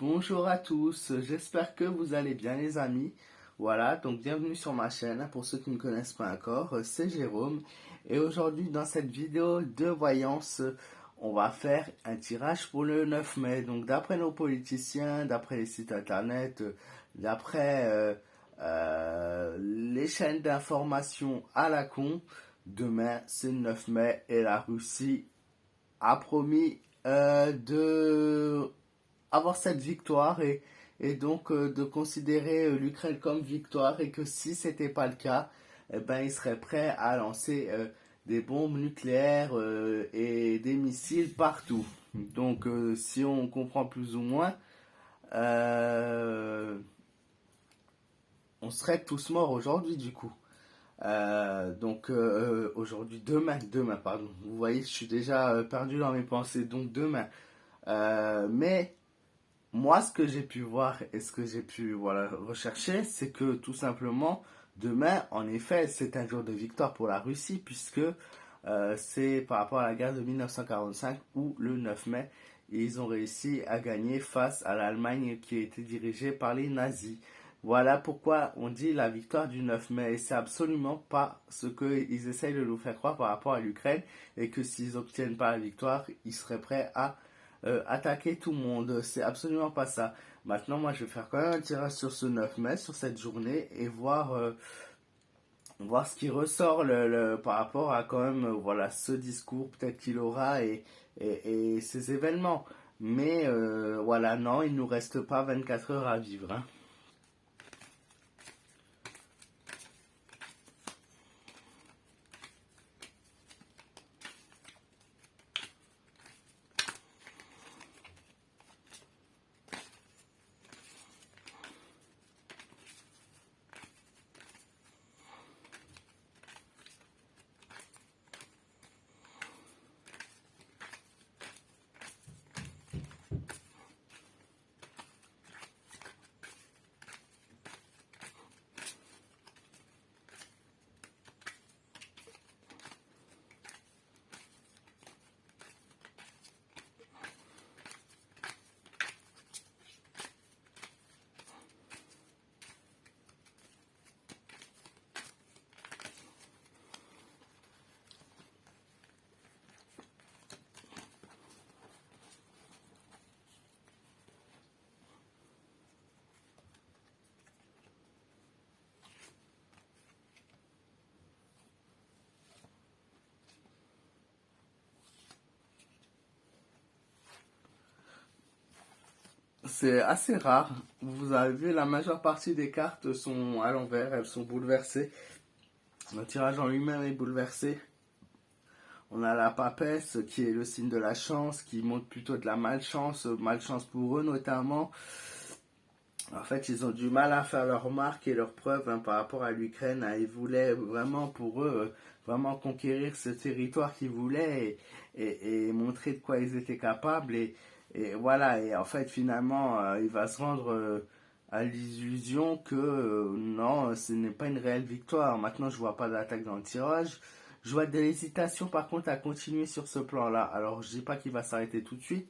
Bonjour à tous, j'espère que vous allez bien les amis. Voilà, donc bienvenue sur ma chaîne. Pour ceux qui ne me connaissent pas encore, c'est Jérôme. Et aujourd'hui dans cette vidéo de voyance, on va faire un tirage pour le 9 mai. Donc d'après nos politiciens, d'après les sites internet, d'après les chaînes d'information à la con, demain c'est le 9 mai et la Russie a promis de avoir cette victoire et donc de considérer l'Ukraine comme victoire et que si c'était pas le cas, eh ben, ils seraient prêts à lancer des bombes nucléaires et des missiles partout. Donc si on comprend plus ou moins, euh, on serait tous morts aujourd'hui du coup. Aujourd'hui, demain, pardon. Vous voyez, je suis déjà perdu dans mes pensées. Donc demain. Mais moi, ce que j'ai pu voir et ce que j'ai pu voilà, rechercher, c'est que tout simplement, demain, en effet, c'est un jour de victoire pour la Russie, puisque c'est par rapport à la guerre de 1945 où le 9 mai, ils ont réussi à gagner face à l'Allemagne qui était dirigée par les nazis. Voilà pourquoi on dit la victoire du 9 mai. Et c'est absolument pas ce qu'ils essayent de nous faire croire par rapport à l'Ukraine. Et que s'ils n'obtiennent pas la victoire, ils seraient prêts à attaquer tout le monde. C'est absolument pas ça. Maintenant, moi, je vais faire quand même un tirage sur ce 9 mai, sur cette journée, et voir ce qui ressort par rapport à quand même voilà, ce discours peut-être qu'il aura et ces événements. Mais voilà, non, il nous reste pas 24 heures à vivre. Hein. C'est assez rare. Vous avez vu, la majeure partie des cartes sont à l'envers, elles sont bouleversées. Le tirage en lui-même est bouleversé. On a la papesse qui est le signe de la chance, qui montre plutôt de la malchance, malchance pour eux notamment. En fait, ils ont du mal à faire leur marque et leur preuve hein, par rapport à l'Ukraine. Hein. Ils voulaient vraiment pour eux, vraiment conquérir ce territoire qu'ils voulaient et montrer de quoi ils étaient capables. Et voilà, et en fait, finalement, il va se rendre à l'illusion que non, ce n'est pas une réelle victoire. Maintenant, je vois pas d'attaque dans le tirage. Je vois de l'hésitation par contre à continuer sur ce plan-là. Alors, je dis pas qu'il va s'arrêter tout de suite,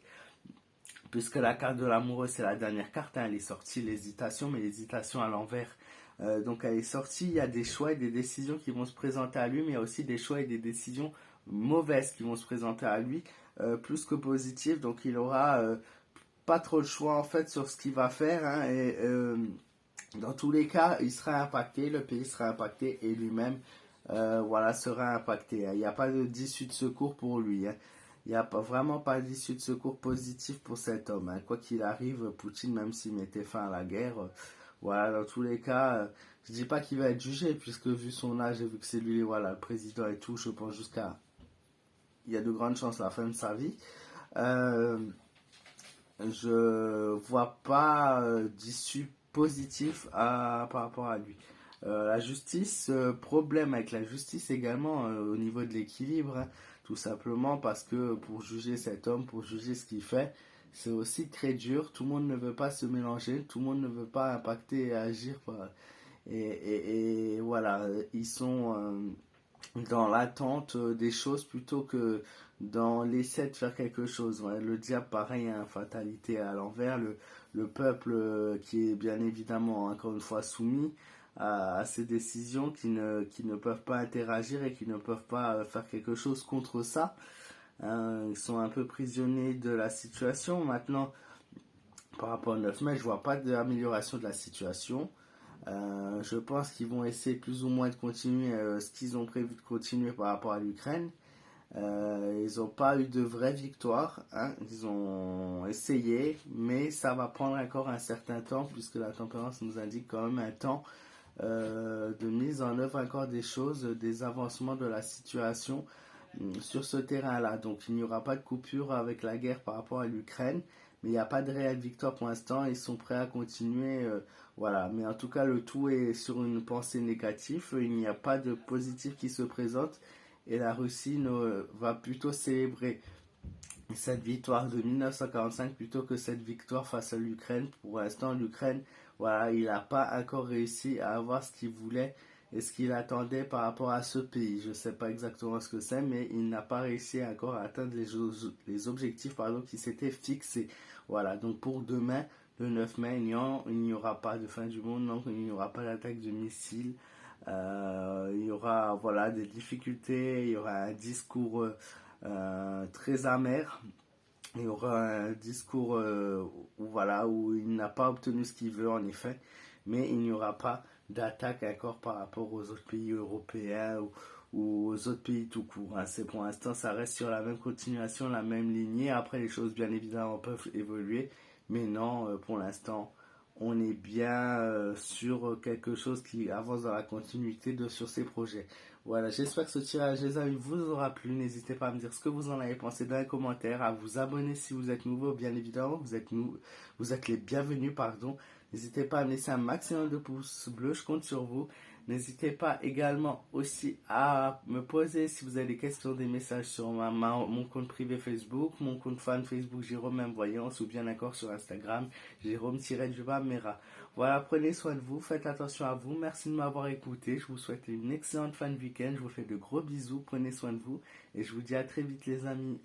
puisque la carte de l'amoureux c'est la dernière carte, hein, elle est sortie, l'hésitation, mais l'hésitation à l'envers. Donc elle est sortie, il y a des choix et des décisions qui vont se présenter à lui, mais il y a aussi des choix et des décisions mauvaises qui vont se présenter à lui, plus que positives, donc il aura pas trop le choix en fait sur ce qu'il va faire, hein, et dans tous les cas, il sera impacté, le pays sera impacté et lui-même voilà, sera impacté. Hein. Il n'y a pas d'issue de secours pour lui. Hein. Il n'y a vraiment pas d'issue de secours positive pour cet homme. Hein. Quoi qu'il arrive, Poutine, même s'il mettait fin à la guerre, voilà, dans tous les cas, je ne dis pas qu'il va être jugé, puisque vu son âge et vu que c'est lui, voilà, le président et tout, je pense jusqu'à. Il y a de grandes chances à la fin de sa vie. Euh, je vois pas d'issue positive par rapport à lui. La justice, problème avec la justice également au niveau de l'équilibre, hein, tout simplement parce que pour juger cet homme, pour juger ce qu'il fait, c'est aussi très dur. Tout le monde ne veut pas se mélanger, tout le monde ne veut pas impacter et agir. Et voilà, ils sont dans l'attente des choses plutôt que dans l'essai de faire quelque chose. Ouais, le diable, pareil, hein, fatalité à l'envers. Le peuple qui est bien évidemment, encore une fois, soumis à ces décisions qui ne peuvent pas interagir et qui ne peuvent pas faire quelque chose contre ça. Hein, ils sont un peu prisonniers de la situation. Maintenant, par rapport au 9 mai, je vois pas d'amélioration de la situation. Je pense qu'ils vont essayer plus ou moins de continuer ce qu'ils ont prévu de continuer par rapport à l'Ukraine. Ils n'ont pas eu de vraie victoire, hein. Ils ont essayé, mais ça va prendre encore un certain temps, puisque la tempérance nous indique quand même un temps de mise en œuvre encore des choses, des avancements de la situation sur ce terrain-là. Donc il n'y aura pas de coupure avec la guerre par rapport à l'Ukraine, mais il n'y a pas de réelle victoire pour l'instant. Ils sont prêts à continuer, voilà. Mais en tout cas, le tout est sur une pensée négative. Il n'y a pas de positif qui se présente et la Russie va plutôt célébrer cette victoire de 1945 plutôt que cette victoire face à l'Ukraine. Pour l'instant, l'Ukraine, voilà, il n'a pas encore réussi à avoir ce qu'il voulait et ce qu'il attendait par rapport à ce pays. Je ne sais pas exactement ce que c'est, mais il n'a pas réussi encore à atteindre les objectifs qui s'étaient fixés. Voilà, donc pour demain, le 9 mai, il n'y aura pas de fin du monde, donc il n'y aura pas d'attaque de missiles. Il y aura voilà, des difficultés, il y aura un discours très amer. Il y aura un discours voilà, où il n'a pas obtenu ce qu'il veut en effet, mais il n'y aura pas d'attaque encore par rapport aux autres pays européens ou aux autres pays tout court. Hein. C'est pour l'instant, ça reste sur la même continuation, la même lignée. Après, les choses bien évidemment peuvent évoluer, mais non, pour l'instant, on est bien sur quelque chose qui avance dans la continuité sur ces projets. Voilà, j'espère que ce tirage, les amis, vous aura plu. N'hésitez pas à me dire ce que vous en avez pensé dans les commentaires, à vous abonner si vous êtes nouveau, bien évidemment, vous êtes les bienvenus, pardon. N'hésitez pas à me laisser un maximum de pouces bleus, je compte sur vous. N'hésitez pas également aussi à me poser si vous avez des questions, des messages sur mon compte privé Facebook, mon compte fan Facebook Jérôme M. Voyance ou bien encore sur Instagram Jérôme-Mera. Voilà, prenez soin de vous, faites attention à vous, merci de m'avoir écouté, je vous souhaite une excellente fin de week-end, je vous fais de gros bisous, prenez soin de vous et je vous dis à très vite les amis.